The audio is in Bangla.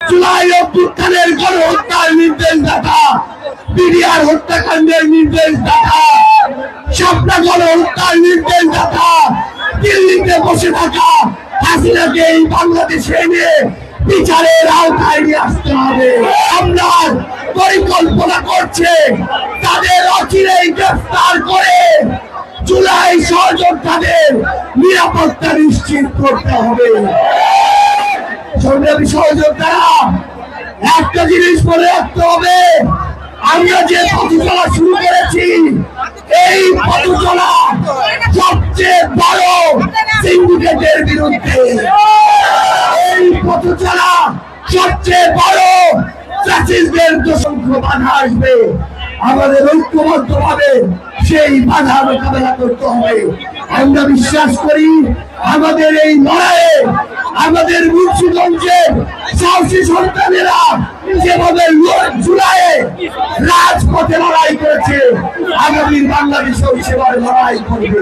জুলাই অভ্যুত্থানের গণহত্যার নির্দেশদাতা, বিডিআর হত্যাকাণ্ডের নির্দেশদাতা, শাপলা গণহত্যার নির্দেশদাতা, দিল্লিতে বসে থাকা হাসিনাকে এই বাংলাদেশে এনে বিচারের আওতায় নিয়ে আসতে হবে। আমরা পরিকল্পনা করছে তাদের অচিরেই গ্রেফতার করে জুলাই সহযোদ্ধাদের নিরাপত্তা নিশ্চিত করতে হবে। সংগ্রামী সহযোদ্ধারা, একটা জিনিস মনে রাখতে হবে, আমরা যে পথ চলা শুরু করেছি, এই পথ চলা সবচেয়ে বড় সিন্ডিকেটের বিরুদ্ধে, এই পথ চলা সবচেয়ে বড় ফ্যাসিস্টদের অসংখ্য বাধা আসবে। আমাদের ঐক্যবদ্ধভাবে সেই বাধা মোকাবেলা করতে হবে। আমরা বিশ্বাস করি আমাদের এই লড়াইয়ে আমাদের মুন্সিগঞ্জের সাহসী সন্তানেরা যেভাবে জুলাইয়ে রাজপথে লড়াই করেছে, আগামী বাংলাদেশেও সেভাবে লড়াই করবে।